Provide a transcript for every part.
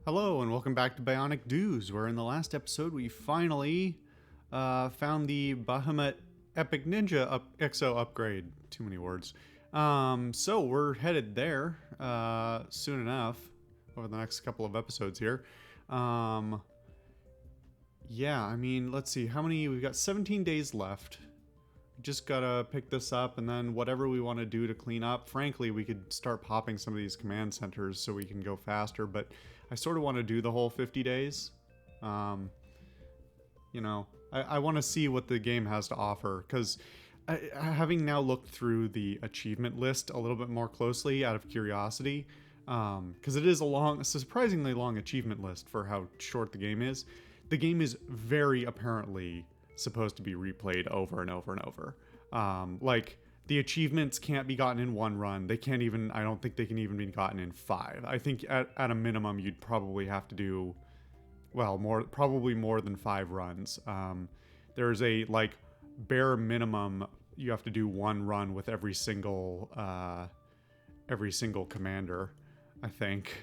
Hello and welcome back to Bionic Dues, where in the last episode we finally found the Bahamut Epic Ninja Exo upgrade. Too many words. So we're headed there soon enough over the next couple of episodes here. Yeah, I mean, let's see, how many? We've got 17 days left. Just gotta pick this up, and then whatever we want to do to clean up. Frankly, we could start popping some of these command centers so we can go faster, but I sort of want to do the whole 50 days. Um, I want to see what the game has to offer, because having now looked through the achievement list a little bit more closely out of curiosity, because it is a surprisingly long achievement list for how short the game is. The game is very apparently supposed to be replayed over and over and over. Like, the achievements can't be gotten in one run. They can't even, I don't think they can even be gotten in 5. I think at a minimum you'd probably have to do, well, probably more than 5 runs. There's a, like, bare minimum you have to do 1 run with every single commander, I think,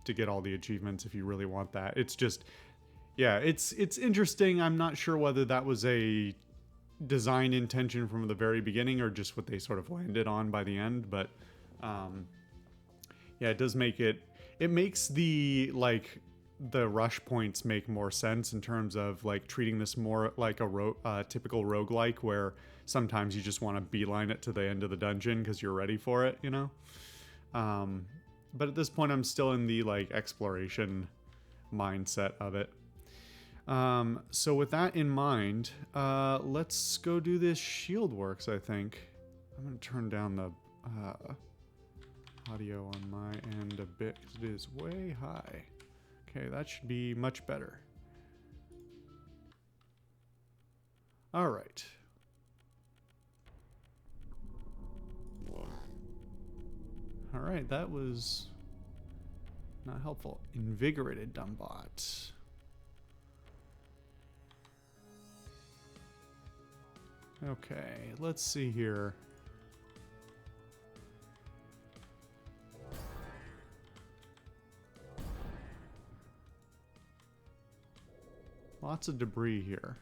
to get all the achievements if you really want that. It's just, yeah, it's interesting. I'm not sure whether that was a design intention from the very beginning or just what they sort of landed on by the end, but yeah, it does make it makes the rush points make more sense in terms of like treating this more like a typical roguelike, where sometimes you just want to beeline it to the end of the dungeon because you're ready for it, you know. But at this point I'm still in the like exploration mindset of it. So with that in mind, let's go do this shield works, I think. I'm going to turn down the audio on my end a bit because it is way high. Okay, that should be much better. All right. All right, that was not helpful. Invigorated Dumbot. Okay, let's see here. Lots of debris here.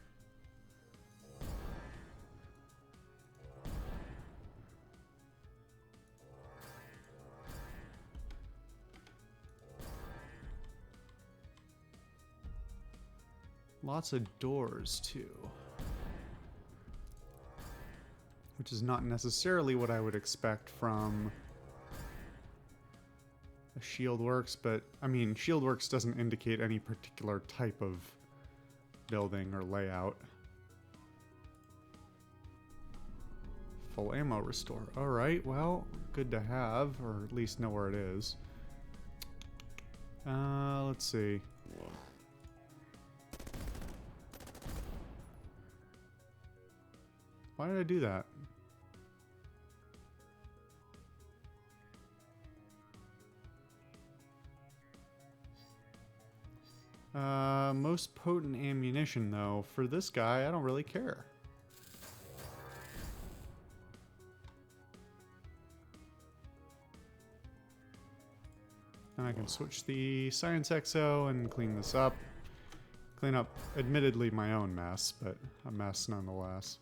Lots of doors, too. Which is not necessarily what I would expect from a Shieldworks, but I mean, Shieldworks doesn't indicate any particular type of building or layout. Full ammo restore. Alright, well, good to have, or at least know where it is. Let's see. Why did I do that? Most potent ammunition, though. For this guy, I don't really care. And I can switch the Science Exo and clean this up. Clean up, admittedly, my own mess, but a mess nonetheless.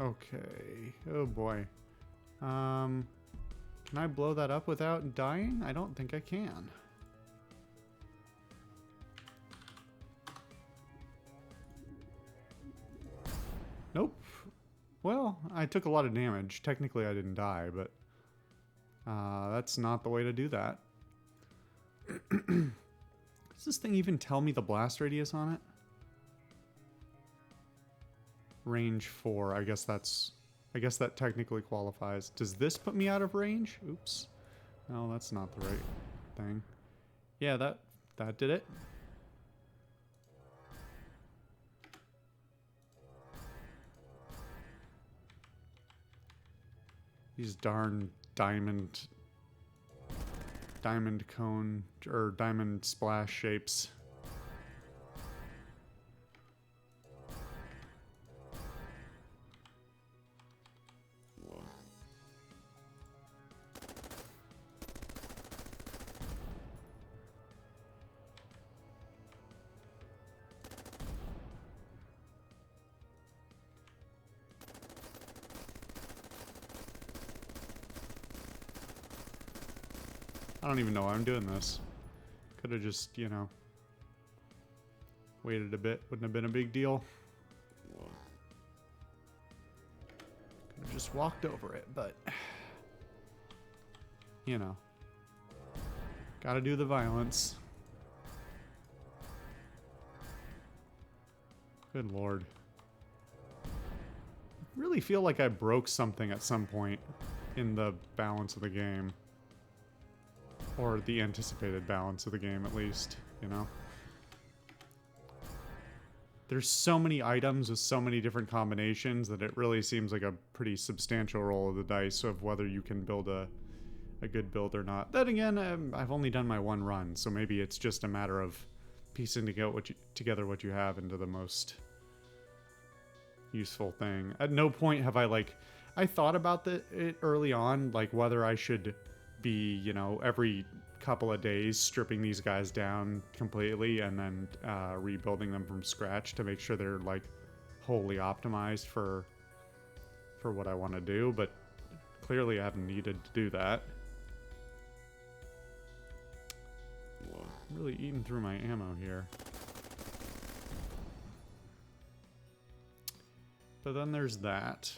Okay. Oh boy. Can I blow that up without dying? I don't think I can. Nope. Well, I took a lot of damage. Technically I didn't die, but that's not the way to do that. Does this thing even tell me the blast radius on it? Range 4. I guess that technically qualifies. Does this put me out of range? Oops. No, that's not the right thing. Yeah, that did it. These darn diamond cone or diamond splash shapes. don't even know why I'm doing this. Could have just, you know, waited a bit. Wouldn't have been a big deal. Could have just walked over it, but... You know. Gotta do the violence. Good lord. I really feel like I broke something at some point in the balance of the game. Or the anticipated balance of the game, at least, you know? There's so many items with so many different combinations that it really seems like a pretty substantial roll of the dice of whether you can build a good build or not. Then again, I've only done my one run, so maybe it's just a matter of piecing together what you have into the most useful thing. At no point have I thought about it early on, like whether I should be, you know, every couple of days stripping these guys down completely and then rebuilding them from scratch to make sure they're like wholly optimized for what I want to do, but clearly I haven't needed to do that. I'm really eating through my ammo here. But then there's that.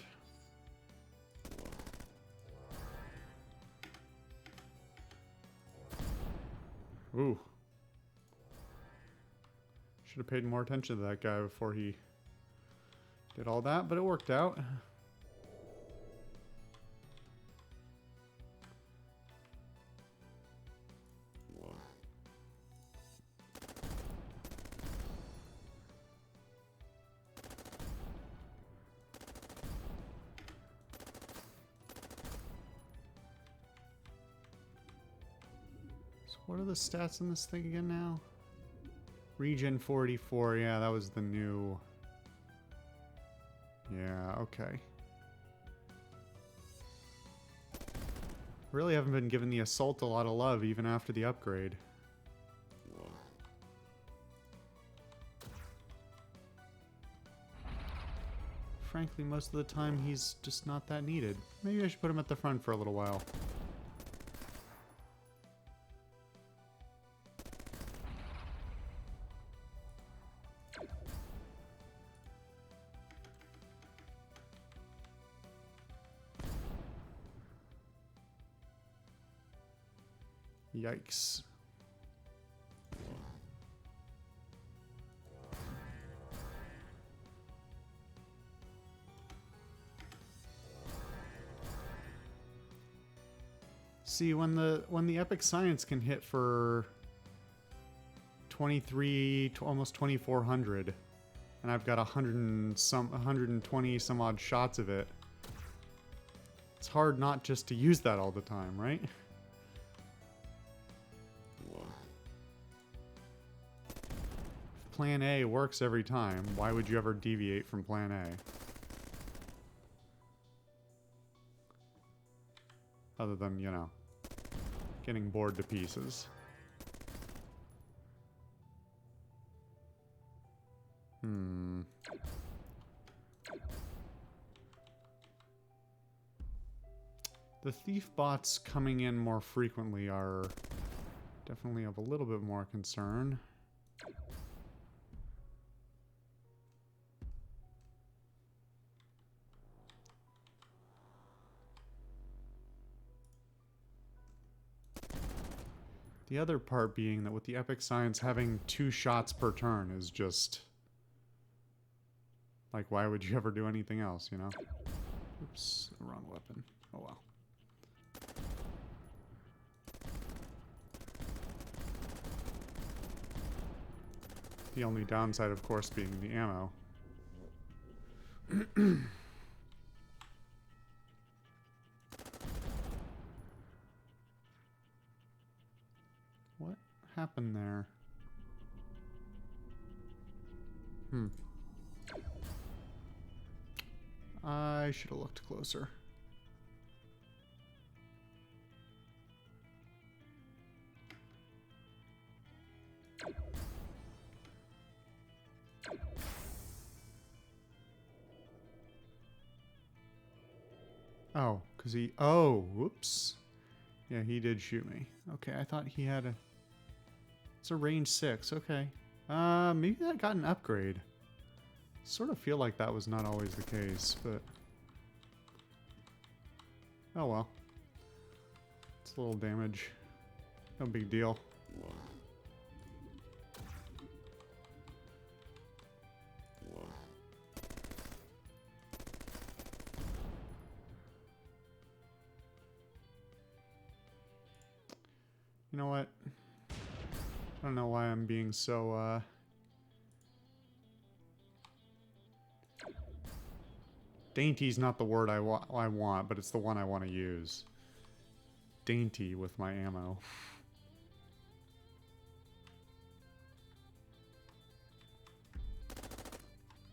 Ooh. Should have paid more attention to that guy before he did all that, but it worked out. What are the stats in this thing again now? Regen 44, yeah, that was the new... Yeah, okay. Really haven't been giving the assault a lot of love even after the upgrade. Frankly, most of the time he's just not that needed. Maybe I should put him at the front for a little while. Yikes. See, when the epic science can hit for 23 to almost 2400 and I've got 120 some odd shots of it. It's hard not just to use that all the time, right? Plan A works every time. Why would you ever deviate from Plan A? Other than, you know, getting bored to pieces. The thief bots coming in more frequently are definitely of a little bit more concern. The other part being that with the epic science, having 2 shots per turn is just... Like, why would you ever do anything else, you know? Oops, the wrong weapon. Oh well. The only downside, of course, being the ammo. What happened there? I should have looked closer. Oh, because he... Oh, whoops. Yeah, he did shoot me. Okay, I thought he had a... It's a range 6, okay. Maybe that got an upgrade. Sort of feel like that was not always the case, but... Oh well. It's a little damage. No big deal. You know what? I don't know why I'm being so, Dainty's not the word I want, but it's the one I want to use. Dainty with my ammo.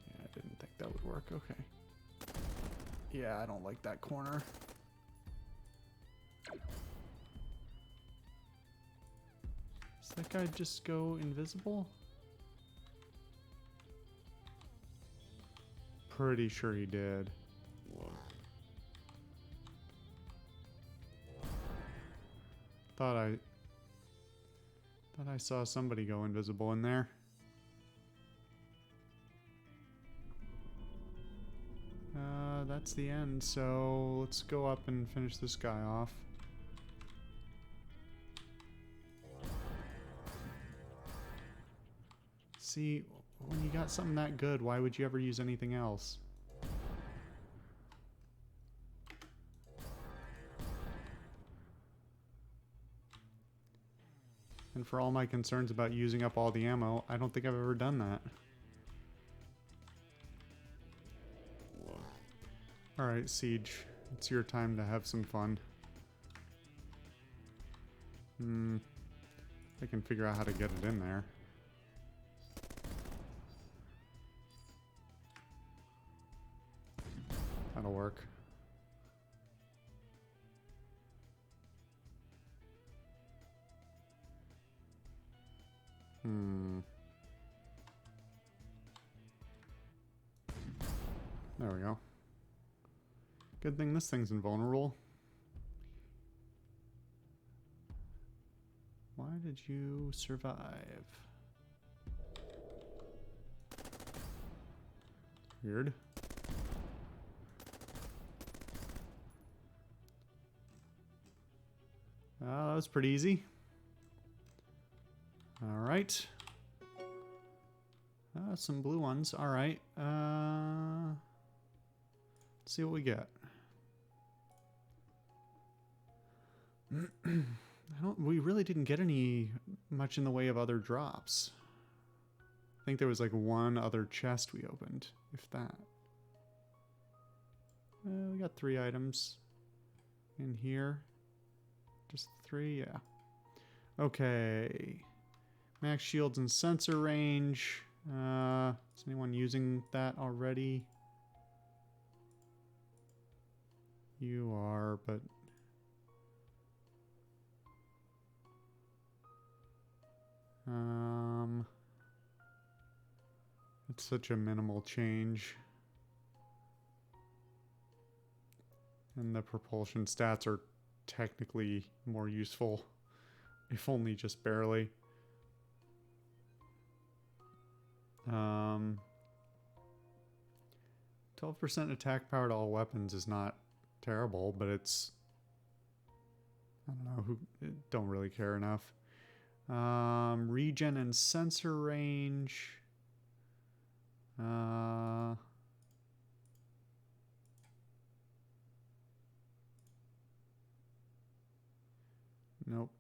Yeah, I didn't think that would work. Okay. Yeah, I don't like that corner. Does that guy just go invisible? Pretty sure he did. Thought I saw somebody go invisible in there. That's the end, so let's go up and finish this guy off. See, when you got something that good, why would you ever use anything else? And for all my concerns about using up all the ammo, I don't think I've ever done that. Alright, Siege. It's your time to have some fun. I can figure out how to get it in there. That'll work. There we go. Good thing this thing's invulnerable. Why did you survive? Weird. That was pretty easy. Alright. Some blue ones. Alright. Let's see what we get. We really didn't get much in the way of other drops. I think there was like one other chest we opened, if that. We got 3 items in here. Just 3, yeah. Okay. Max shields and sensor range. Is anyone using that already? You are, but... It's such a minimal change. And the propulsion stats are technically more useful, if only just barely. 12% attack power to all weapons is not terrible, but it's... I don't know, don't really care enough. Regen and sensor range. Nope.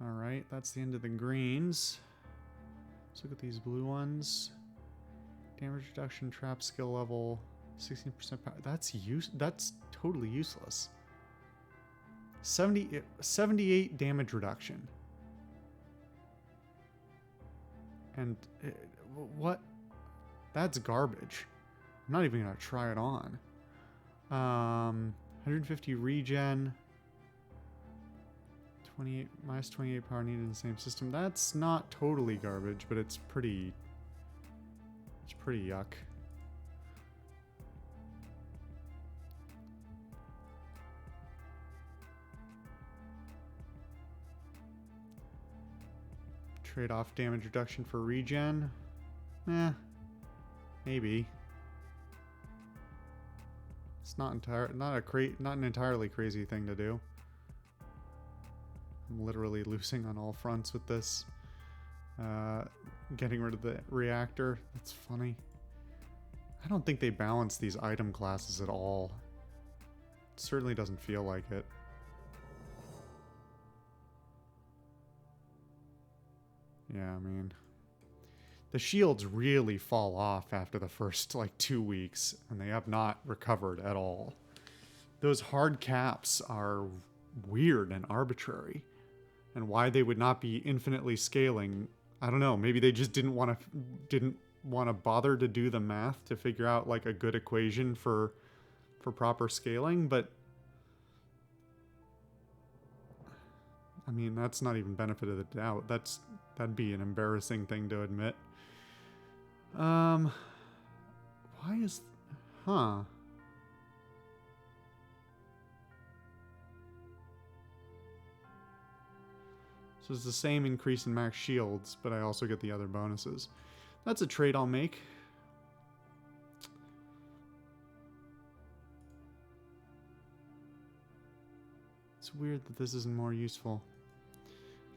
Alright, that's the end of the greens. Let's look at these blue ones. Damage reduction, trap skill level, 16% power. That's totally useless. 78 damage reduction. And what? That's garbage. I'm not even gonna try it on. 150 regen. 28 minus 28 power needed in the same system. That's not totally garbage, but it's pretty It's pretty yuck. Trade-off damage reduction for regen. Maybe. It's not an entirely crazy thing to do. I'm literally losing on all fronts with this. Getting rid of the reactor. That's funny. I don't think they balance these item classes at all. It certainly doesn't feel like it. Yeah, I mean, the shields really fall off after the first, like, 2 weeks, and they have not recovered at all. Those hard caps are weird and arbitrary, and why they would not be infinitely scaling, I don't know. Maybe they just didn't want to bother to do the math to figure out, like, a good equation for proper scaling, but I mean, that's not even benefit of the doubt. That'd be an embarrassing thing to admit. Why is... Huh. So it's the same increase in max shields, but I also get the other bonuses. That's a trade I'll make. It's weird that this isn't more useful.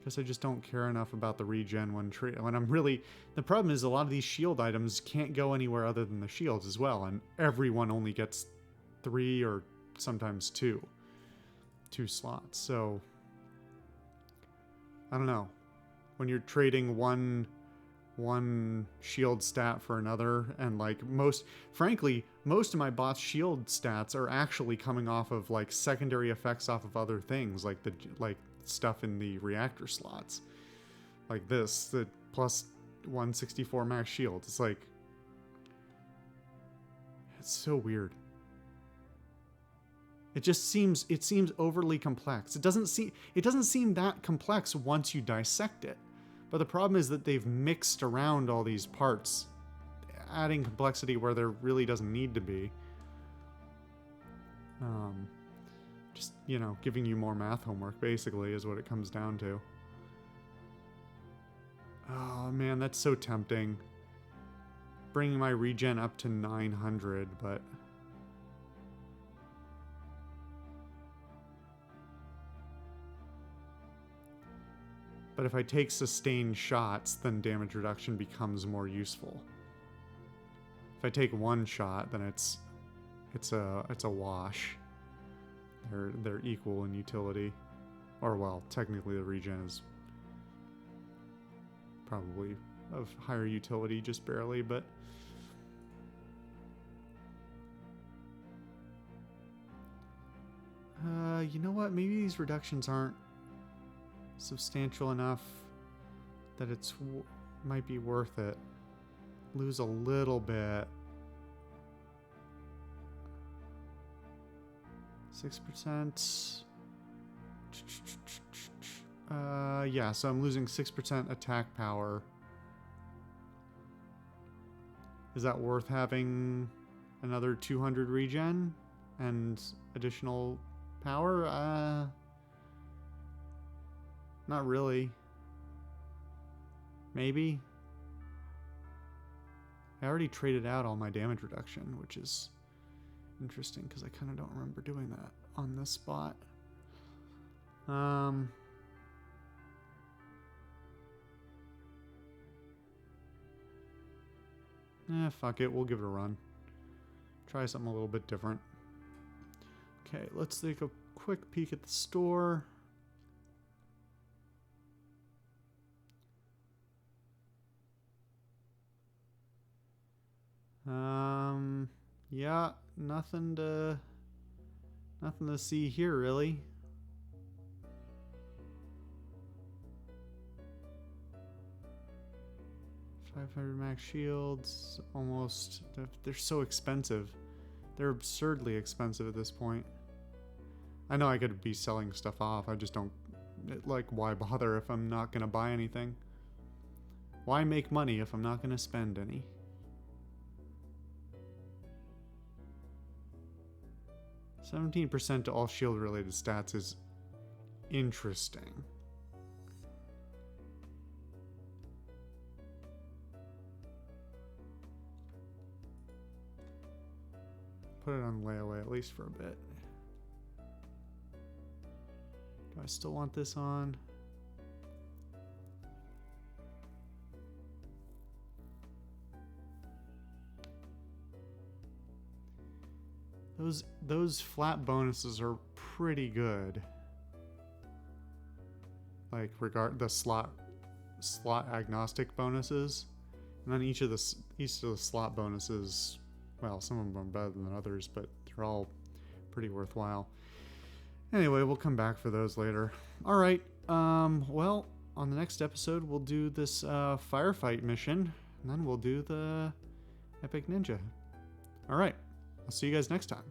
Guess I just don't care enough about the regen when I'm really... The problem is a lot of these shield items can't go anywhere other than the shields as well, and everyone only gets 3 or sometimes 2 slots, so... I don't know. When you're trading one shield stat for another, and like frankly, most of my bot's shield stats are actually coming off of like secondary effects off of other things, like stuff in the reactor slots. Like this, the plus 164 max shield. It's like, it's so weird. It seems overly complex. It doesn't seem that complex once you dissect it. But the problem is that they've mixed around all these parts, adding complexity where there really doesn't need to be. Just, you know, giving you more math homework, basically, is what it comes down to. Oh, man, that's so tempting. Bringing my regen up to 900, but... But if I take sustained shots, then damage reduction becomes more useful. If I take one shot, then it's a wash. They're equal in utility. Or well, technically the regen is probably of higher utility, just barely, but you know what? Maybe these reductions aren't substantial enough that it's might be worth it. Lose a little bit. 6%. Yeah, so I'm losing 6% attack power. Is that worth having another 200 regen and additional power? Not really. Maybe. I already traded out all my damage reduction, which is interesting because I kind of don't remember doing that on this spot. Fuck it. We'll give it a run. Try something a little bit different. Okay, let's take a quick peek at the store. Yeah, nothing to see here, really. $500 max shields, almost. They're so expensive. They're absurdly expensive at this point. I know I could be selling stuff off. I just don't, like, why bother if I'm not going to buy anything? Why make money if I'm not going to spend any? 17% to all shield related stats is interesting. Put it on layaway at least for a bit. Do I still want this on? Those flat bonuses are pretty good. Like the slot agnostic bonuses, and then each of the slot bonuses. Well, some of them are better than others, but they're all pretty worthwhile. Anyway, we'll come back for those later. All right. Well, on the next episode, we'll do this firefight mission, and then we'll do the Epic Ninja. All right. I'll see you guys next time.